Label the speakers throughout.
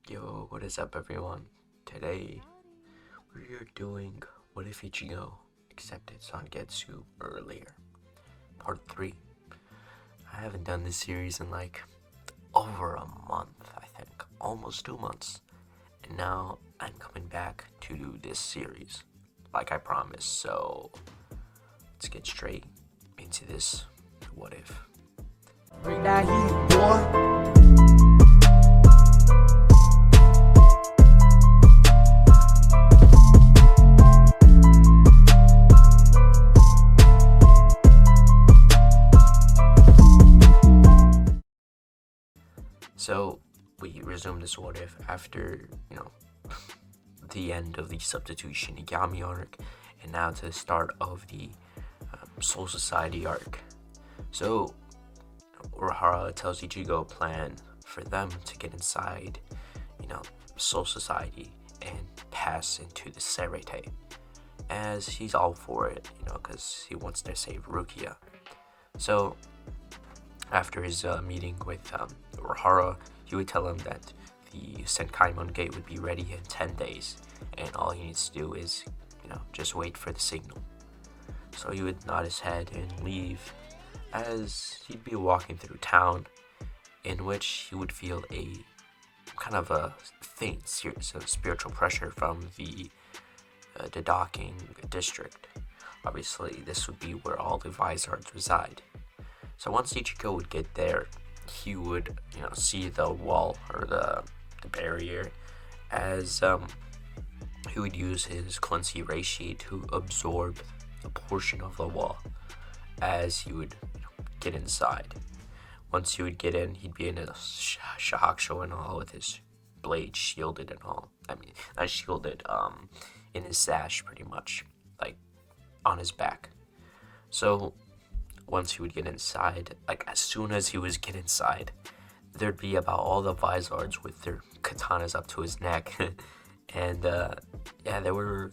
Speaker 1: Yo, what is up everyone? Today, we're doing What If Ichigo accepted Zangetsu earlier, part 3. I haven't done this series in like over a month, I think, almost 2 months. And now I'm coming back to do this series, like I promised, so let's get straight into this What If.
Speaker 2: Bring that heat, boy.
Speaker 1: So we resume this What If after, the end of the Substitution Yami arc, and now to the start of the Soul Society arc. So Urahara tells Ichigo a plan for them to get inside, Soul Society and pass into the Serete, as he's all for it, because he wants to save Rukia. So after his meeting with Urahara, he would tell him that the Senkaimon gate would be ready in 10 days, and all he needs to do is, just wait for the signal. So he would nod his head and leave, as he'd be walking through town, in which he would feel a kind of a faint spiritual pressure from the docking district. Obviously, this would be where all the Vizards reside. So once Ichigo would get there, he would, see the wall or the barrier, as he would use his Cleansing Reishi to absorb a portion of the wall, as he would get inside. Once he would get in, he'd be in a shahakusho and all, with his blade shielded and all. I mean, not shielded, in his sash, pretty much, like on his back. So once he would get inside, as soon as he was get inside, there'd be about all the Vizards with their katanas up to his neck, and they were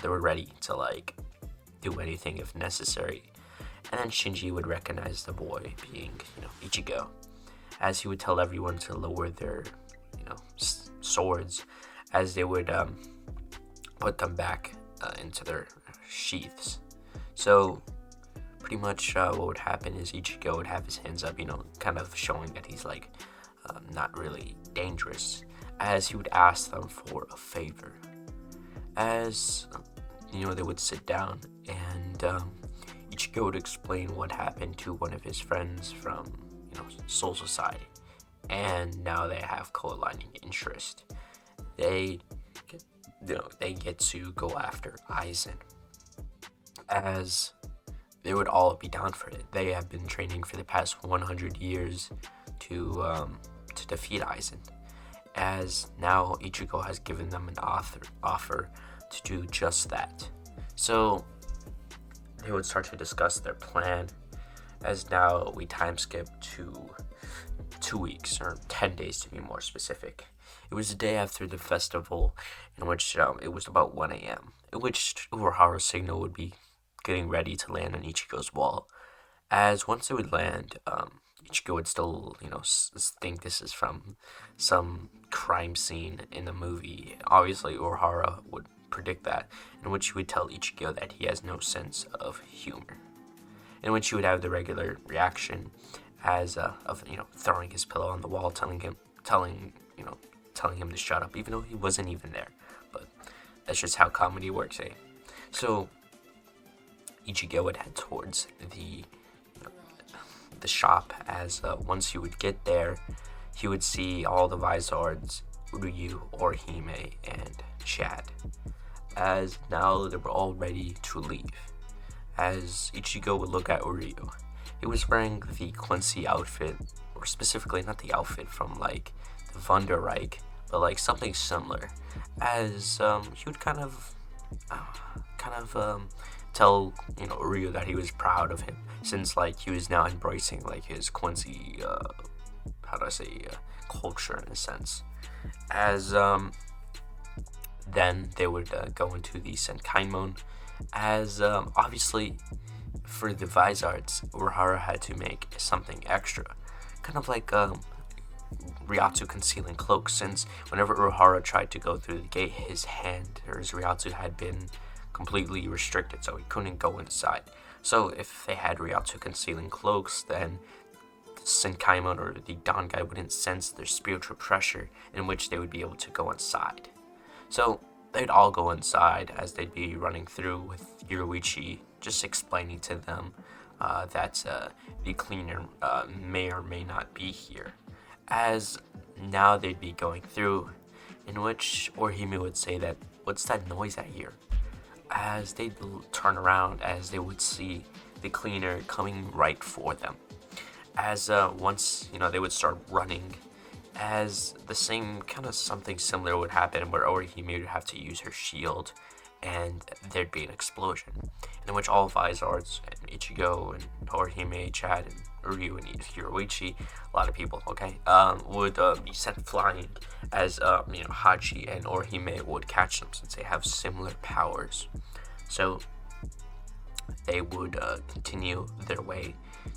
Speaker 1: ready to do anything if necessary. And then Shinji would recognize the boy being, Ichigo, as he would tell everyone to lower their, swords, as they would put them back into their sheaths. So pretty much what would happen is Ichigo would have his hands up, kind of showing that he's not really dangerous, as he would ask them for a favor. As they would sit down, and Ichigo would explain what happened to one of his friends from Soul Society, and now they have co-aligning interest. They get to go after Aizen, as they would all be down for it. They have been training for the past 100 years to defeat Aizen, as now Ichigo has given them an offer to do just that. So they would start to discuss their plan, as now we time skip to 2 weeks, or 10 days to be more specific. It was the day after the festival, in which it was about 1 a.m., in which Urahara's signal would be getting ready to land on Ichigo's wall. As once it would land, Ichigo would still, think this is from some crime scene in the movie. Obviously, Urahara would predict that, in which he would tell Ichigo that he has no sense of humor, in which he would have the regular reaction, as of throwing his pillow on the wall, telling him to shut up, even though he wasn't even there. But that's just how comedy works, eh? So Ichigo would head towards the shop, as once he would get there, he would see all the Vizards, Ryu, Orihime, and Chad, as now they were all ready to leave. As Ichigo would look at Ryu, he was wearing the Quincy outfit, or specifically not the outfit from the Wunderreich, but something similar, as he would kind of tell Ryu that he was proud of him, since he was now embracing his Quincy culture in a sense. As then they would go into the Senkaimon, as obviously for the Vizards, Urahara had to make something extra, kind of Ryatsu concealing cloak, since whenever Urahara tried to go through the gate, his hand or his Ryatsu had been completely restricted, so he couldn't go inside. So if they had Ryatsu concealing cloaks, then Senkaimon or the DankGod wouldn't sense their spiritual pressure, in which they would be able to go inside. So they'd all go inside as they'd be running through, with Yoruichi just explaining to them that the cleaner may or may not be here. As now they'd be going through, in which Orihime would say that, "What's that noise I hear?" As they'd turn around, as they would see the cleaner coming right for them. As once, they would start running, as the same kind of something similar would happen where Orihime would have to use her shield, and there'd be an explosion, in which all of Izards, and Ichigo, and Orihime, Chad, and Uryu, and Yoruichi, a lot of people, would be sent flying, as, Hachi and Orihime would catch them, since they have similar powers. So they would continue their way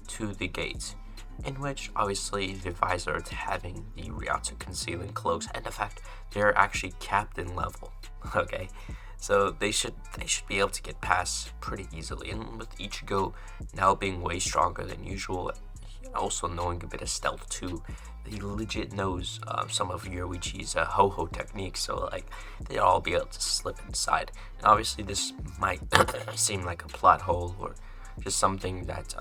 Speaker 1: to the gates, in which obviously the Vizards having the Ryatsu concealing cloaks, and the fact they're actually captain level, okay? So they should be able to get past pretty easily. And with Ichigo now being way stronger than usual, also knowing a bit of stealth too, he legit knows some of Yoruichi's ho-ho techniques, so they'll all be able to slip inside. And obviously this might seem like a plot hole, or just something that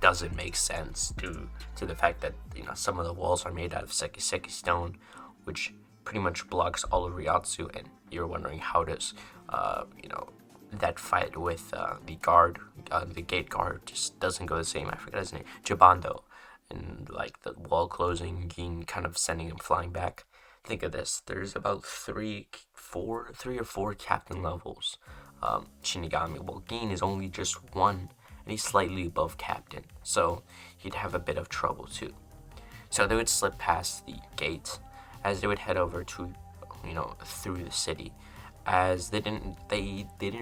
Speaker 1: doesn't make sense due to the fact that some of the walls are made out of Seki stone, which pretty much blocks all of Ryatsu, and you're wondering how does that fight with the guard, the gate guard, just doesn't go the same. I forgot his name, Jabando, and the wall closing, Gin kind of sending him flying back. Think of this: there's about three or four captain levels Shinigami. Well, Gin is only just one, and he's slightly above captain, so he'd have a bit of trouble too. So they would slip past the gate, as they would head over to, through the city, as they didn't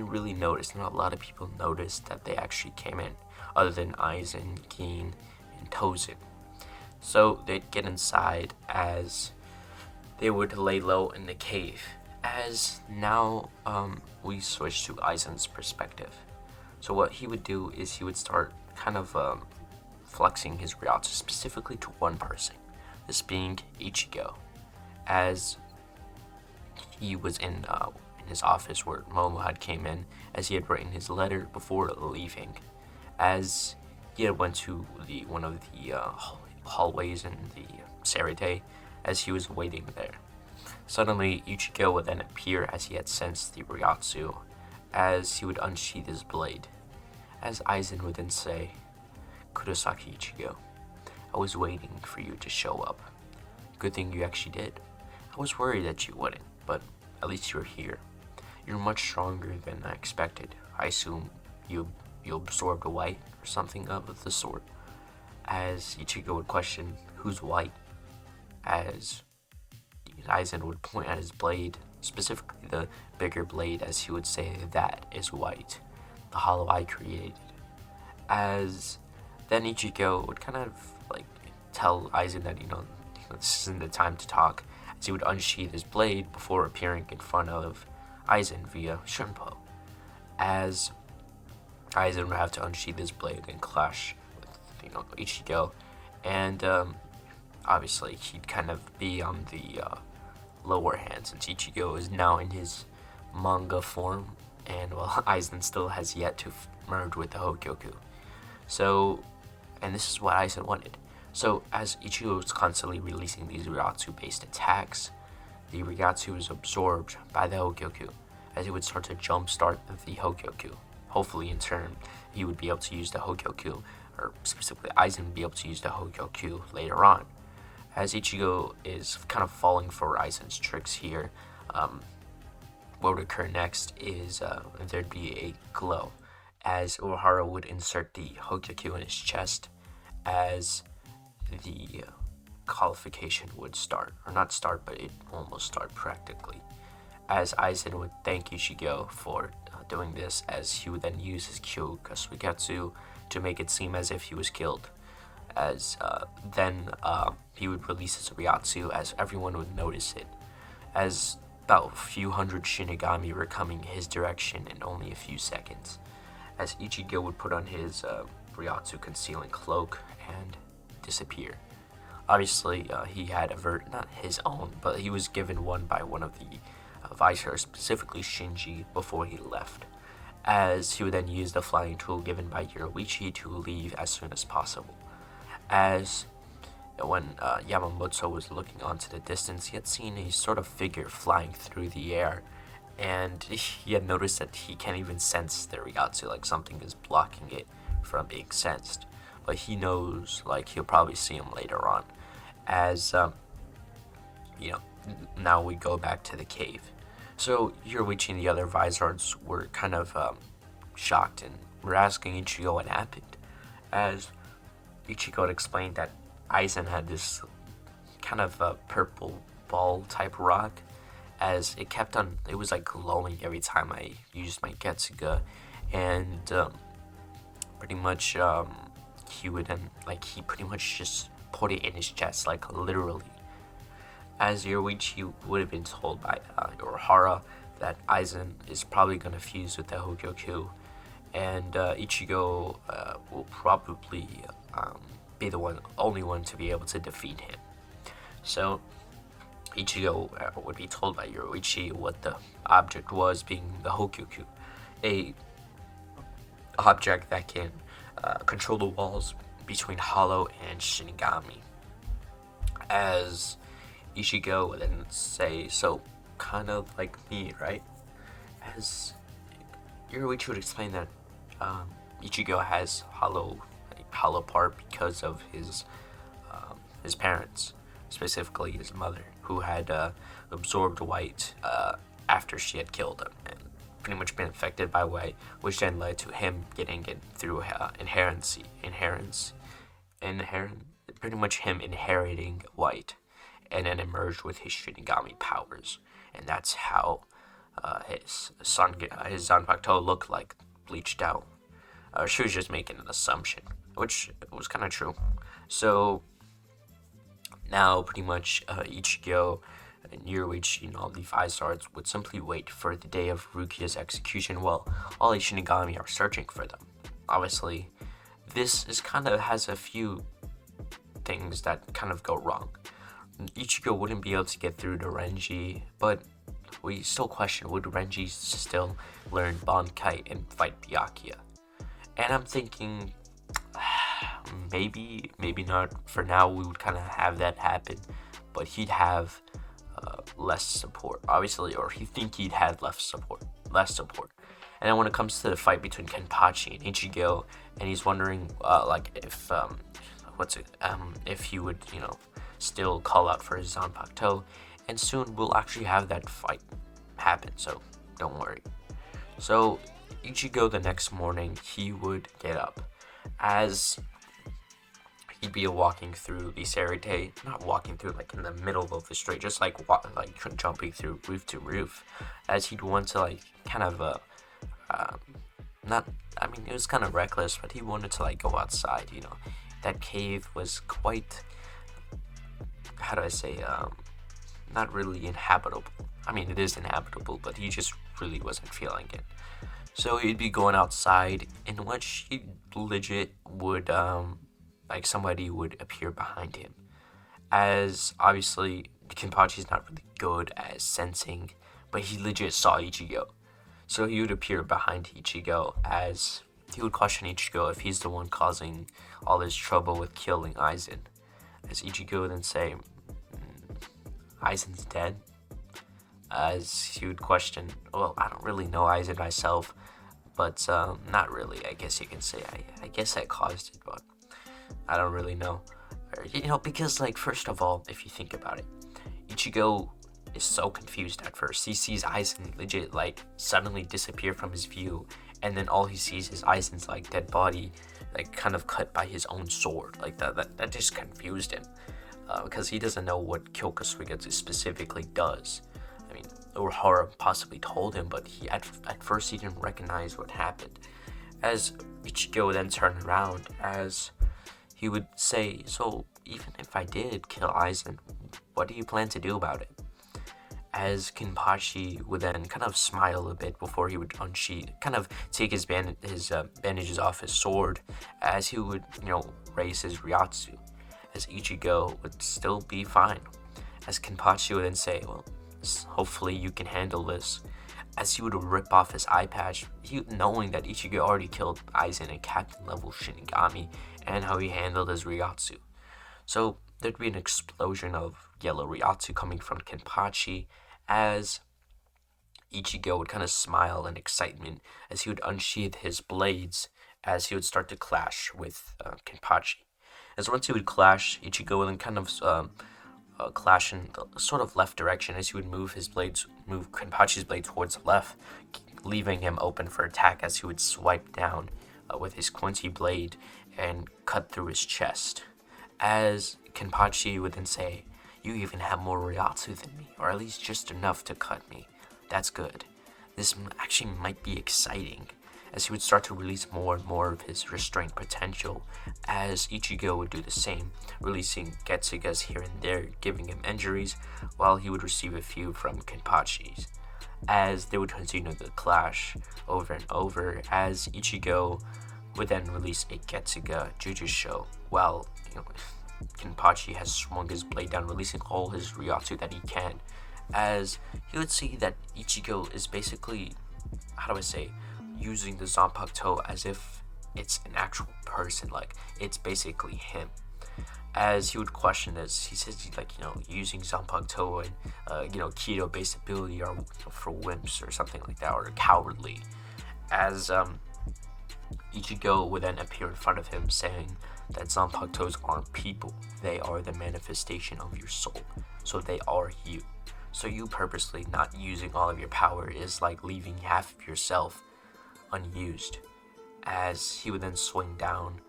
Speaker 1: really notice. Not a lot of people noticed that they actually came in, other than Aizen, Gin, and Tozen. So they'd get inside, as they would lay low in the cave. As now we switch to Aizen's perspective. So what he would do is he would start kind of flexing his Ryatsu specifically to one person, this being Ichigo, as he was in his office where Momo had came in, as he had written his letter before leaving, as he had went to one of the hallways in the Serite, as he was waiting there. Suddenly, Ichigo would then appear, as he had sensed the Ryatsu, as he would unsheath his blade. As Aizen would then say, "Kurosaki Ichigo, I was waiting for you to show up. Good thing you actually did. I was worried that you wouldn't, but at least you're here. You're much stronger than I expected. I assume you absorbed a white or something of the sort." As Ichigo would question, "Who's white?" As Aizen would point at his blade, specifically the bigger blade, as he would say, "That is white, the hollow I created." As then Ichigo would kind of tell Aizen that this isn't the time to talk, as he would unsheath his blade before appearing in front of Aizen via Shunpo. As Aizen would have to unsheath his blade and clash with Ichigo, and obviously he'd kind of be on the lower hand, since Ichigo is now in his manga form, and Aizen still has yet to merge with the Hokyoku. So, and this is what Aizen wanted. So as Ichigo was constantly releasing these Ryatsu-based attacks, the Ryatsu was absorbed by the Hokyoku, as he would start to jumpstart the Hokyoku. Hopefully in turn, he would be able to use the Hokyoku, or specifically Aizen would be able to use the Hokyoku later on. As Ichigo is kind of falling for Aizen's tricks here, what would occur next is there'd be a glow, as Urahara would insert the Hokyoku in his chest, as the qualification would start, or not start, but it almost start practically. As Aizen would thank Ichigo for doing this, as he would then use his Kyokusuketsu to make it seem as if he was killed. as then he would release his Ryatsu as everyone would notice it, as about a few hundred Shinigami were coming his direction in only a few seconds, as Ichigo would put on his Ryatsu concealing cloak and disappear. Obviously, he had not his own, but he was given one by one of the Viceroys, specifically Shinji, before he left, as he would then use the flying tool given by Yoruichi to leave as soon as possible. As when Yamamoto was looking onto the distance, he had seen a sort of figure flying through the air, and he had noticed that he can't even sense the Ryatsu, like something is blocking it from being sensed. But he knows, like, he'll probably see him later on, as now we go back to the cave. So Yoruichi and the other Vizards were kind of shocked and were asking Ichigo what happened, as Ichigo had explained that Aizen had this kind of purple ball type rock, as it was like glowing every time I used my Getsuga, and pretty much he would then, like, he pretty much just put it in his chest, like literally, as Yoruichi would have been told by Urahara that Aizen is probably going to fuse with the Hogyoku, and Ichigo will probably be the only one to be able to defeat him. So Ichigo would be told by Yoruichi what the object was, being the Hogyoku, a object that can control the walls between Hollow and Shinigami. As Ichigo would then say, so kind of like me, right? As Yoruichi would explain that Ichigo has hollow part because of his parents, specifically his mother, who had absorbed white after she had killed him, and pretty much been affected by white, which then led to him getting it through pretty much him inheriting white, and then emerged with his Shinigami powers, and that's how his Zanpakuto looked like, bleached out. She was just making an assumption, which was kind of true. So now pretty much Ichigo and Yoruichi and all the Vizards would simply wait for the day of Rukia's execution while all the Shinigami are searching for them. Obviously, this has a few things that kind of go wrong. Ichigo wouldn't be able to get through to Renji, but we still question, would Renji still learn Bankai and fight Byakuya? And I'm thinking, maybe not. For now, we would kind of have that happen, but he'd have less support, obviously, or he'd have less support. And then when it comes to the fight between Kenpachi and Ichigo, and he's wondering, if he would, still call out for his Zanpakuto, and soon we'll actually have that fight happen, so don't worry. So Ichigo, the next morning, he would get up, as he'd be walking through the Serite, not walking through like in the middle of the street, just like jumping through roof to roof, as he'd want to it was kind of reckless, but he wanted to go outside. That cave was quite, not really inhabitable. I mean, it is inhabitable, but he just really wasn't feeling it. So he'd be going outside, in which he legit would, somebody would appear behind him. As, obviously, Kenpachi's not really good at sensing, but he legit saw Ichigo. So he would appear behind Ichigo, as he would question Ichigo if he's the one causing all this trouble with killing Aizen. As Ichigo would then say, Aizen's dead? As he would question, well, I don't really know Aizen myself, but not really, I guess you can say. I guess I caused it, but I don't really know. Because, first of all, if you think about it, Ichigo is so confused at first. He sees Aizen legit, suddenly disappear from his view, and then all he sees is Aizen's, dead body, kind of cut by his own sword. That just confused him, because he doesn't know what Kyoka Suigetsu specifically does. I mean, Urahara possibly told him, but at first he didn't recognize what happened. As Ichigo then turned around, as he would say, "So even if I did kill Aizen, what do you plan to do about it?" As Kenpachi would then kind of smile a bit before he would kind of take his bandages off his sword, as he would, raise his Ryatsu, as Ichigo would still be fine. As Kenpachi would then say, "Well, hopefully you can handle this," as he would rip off his eye patch, knowing that Ichigo already killed Aizen at captain level Shinigami, and how he handled his Ryatsu. So there'd be an explosion of yellow Ryatsu coming from Kenpachi, as Ichigo would kind of smile in excitement as he would unsheath his blades, as he would start to clash with Kenpachi. As once he would clash, Ichigo would then kind of clash in the sort of left direction, as he would move Kenpachi's blade towards the left, leaving him open for attack, as he would swipe down with his Quincy blade and cut through his chest. As Kenpachi would then say, "You even have more Ryatsu than me, or at least just enough to cut me. That's good. This actually might be exciting," as he would start to release more and more of his restraint potential, as Ichigo would do the same, releasing Getsugas here and there, giving him injuries, while he would receive a few from Kenpachi's. As they would continue the clash over and over, as Ichigo would then release a Getsuga Jujutsu, while, Kenpachi has swung his blade down, releasing all his Ryatsu that he can, as he would see that Ichigo is basically, using the Zanpakuto as if it's an actual person, like it's basically him. As he would question this, he says he's using Zanpakuto and Keto based ability are for wimps or something like that, or cowardly. As Ichigo would then appear in front of him, saying that Zanpakutos aren't people, they are the manifestation of your soul, so they are you. So you purposely not using all of your power is like leaving half of yourself unused. As he would then swing down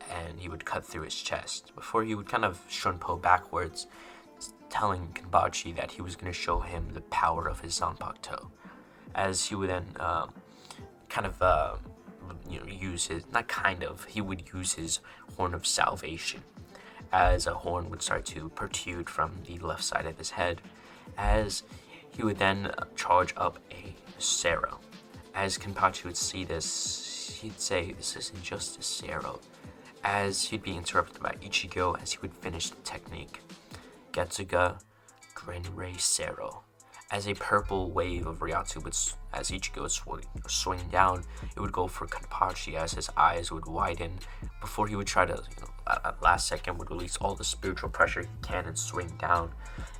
Speaker 1: and he would cut through his chest, before he would kind of shunpo backwards, telling Kenpachi that he was going to show him the power of his Zanpakuto. As he would then he would use his horn of salvation, as a horn would start to protrude from the left side of his head, as he would then charge up a Sero. As Kenpachi would see this, he'd say, "This isn't just a Sero," as he'd be interrupted by Ichigo as he would finish the technique. Getsuga Grenray Sero. As a purple wave of Ryatsu as Ichigo would swing down, it would go for Kenpachi, as his eyes would widen before he would try to, at last second, would release all the spiritual pressure he can and swing down,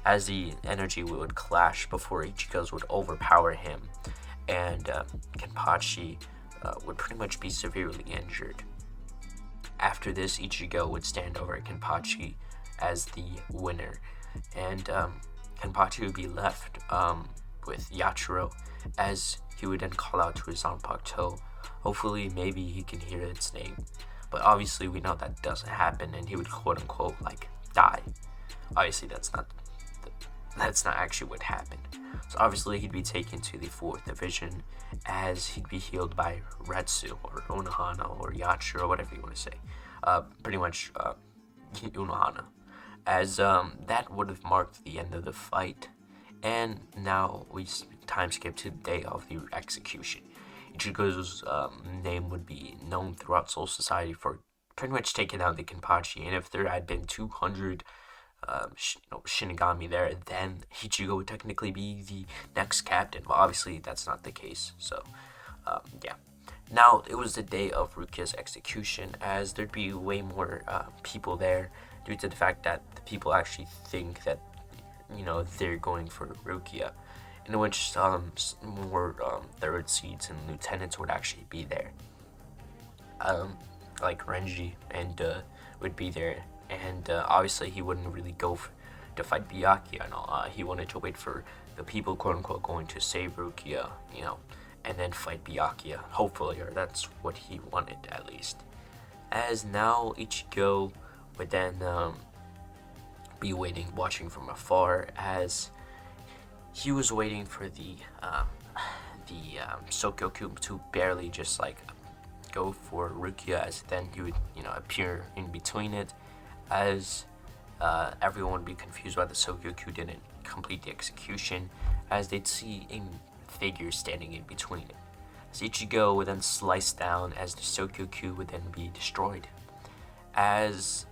Speaker 1: as the energy would clash before Ichigo's would overpower him, and Kenpachi would pretty much be severely injured. After this, Ichigo would stand over Kenpachi as the winner, and Kenpachi would be left with Yachiro, as he would then call out to his Zanpakuto. Hopefully, maybe he can hear its name, but obviously we know that doesn't happen, and he would quote-unquote die. Obviously, that's not actually what happened. So obviously, he'd be taken to the 4th division, as he'd be healed by Retsu or Unohana or Yachiro, whatever you want to say. Pretty much Unohana. As that would have marked the end of the fight, and now we time skip to the day of the execution. Ichigo's name would be known throughout Soul Society for pretty much taking out the Kenpachi, and if there had been 200 Shinigami there, then Ichigo would technically be the next captain, but obviously that's not the case, so yeah. Now, it was the day of Rukia's execution, as there'd be way more people there, due to the fact that the people actually think that, they're going for Rukia, in which more third seats and lieutenants would actually be there. Like Renji and would be there, and obviously he wouldn't really go to fight Byakuya and all. He wanted to wait for the people, quote-unquote, going to save Rukia, and then fight Byakuya, hopefully, or that's what he wanted, at least. As now Ichigo would then be watching from afar, as he was waiting for the Sokyoku to barely just go for Rukia, as then he would, appear in between it, as everyone would be confused why the Sokyoku didn't complete the execution, as they'd see a figure standing in between it. As Ichigo would then slice down, as the Sokyoku would then be destroyed. As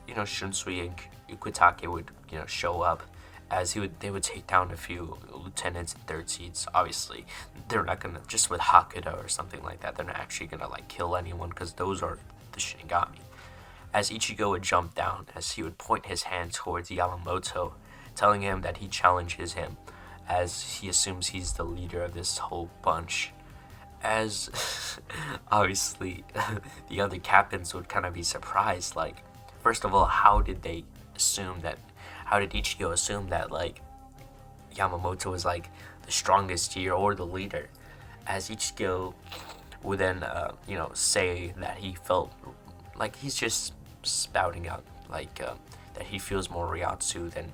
Speaker 1: Shunsui and Ukitake would show up, as they would take down a few lieutenants and third seats. Obviously, they're not gonna, just with Hakuda or something like that, they're not actually gonna kill anyone, because those are the Shinigami. As Ichigo would jump down, as he would point his hand towards Yamamoto, telling him that he challenges him, as he assumes he's the leader of this whole bunch. As obviously the other captains would kind of be surprised, first of all, how did Ichigo assume that Yamamoto was the strongest here or the leader? As Ichigo would then say that he felt like he's just spouting out that he feels more Ryatsu than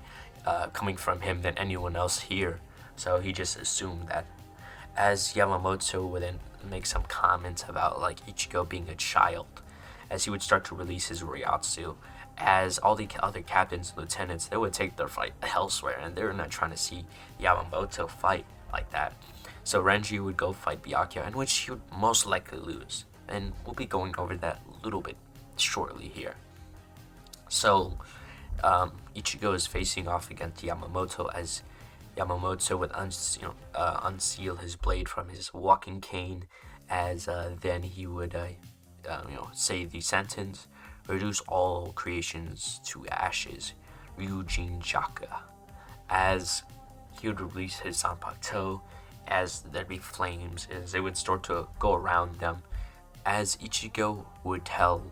Speaker 1: coming from him than anyone else here, so he just assumed that. As Yamamoto would then make some comments about Ichigo being a child, as he would start to release his Ryatsu, as all the other captains and lieutenants, they would take their fight elsewhere, and they're not trying to see Yamamoto fight like that. So Renji would go fight Byakuya, in which he would most likely lose, and we'll be going over that a little bit shortly here. So Ichigo is facing off against Yamamoto, as Yamamoto would unseal his blade from his walking cane, as then he would say the sentence, "Reduce all creations to ashes, Ryujin Jaka," as he would release his Zanpakuto, as there'd be flames, as they would start to go around them, as Ichigo would tell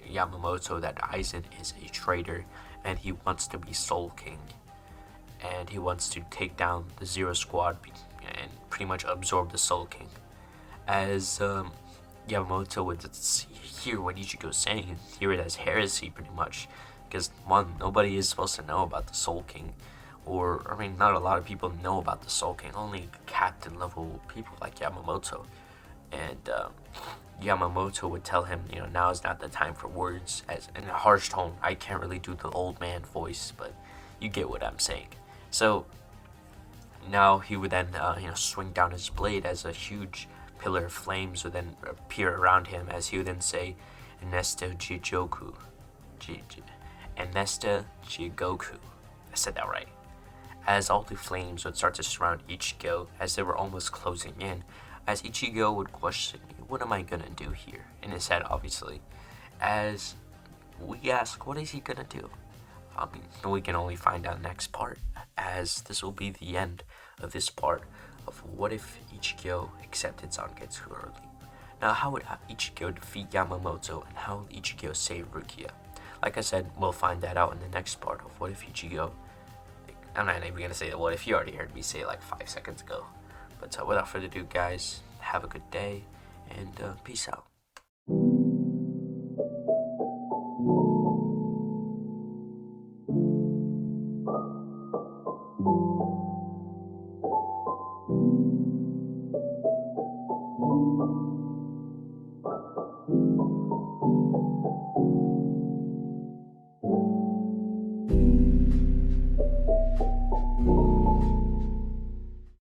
Speaker 1: Yamamoto that Aizen is a traitor, and he wants to be Soul King, and he wants to take down the Zero Squad and pretty much absorb the Soul King. As Yamamoto would hear what Ichigo's saying and hear it as heresy, pretty much, because one, nobody is supposed to know about the Soul King, not a lot of people know about the Soul King, only captain level people like Yamamoto. And Yamamoto would tell him, now is not the time for words, as in a harsh tone. I can't really do the old man voice, but you get what I'm saying. So now he would then swing down his blade, as a huge pillar of flames would then appear around him, as he would then say, "Nesta Jigoku." Nesta Jigoku. I said that right. As all the flames would start to surround Ichigo, as they were almost closing in, as Ichigo would question, "What am I gonna do here?" in his head, obviously. As we ask, what is he gonna do? We can only find out next part, as this will be the end of this part of what if Ichigo accepted Zangetsu early. Now, how would Ichigo defeat Yamamoto, and how would Ichigo save Rukia? Like I said, we'll find that out in the next part of what if Ichigo. I'm not even gonna say what if, you already heard me say 5 seconds ago. But without further ado, guys, have a good day, and peace out.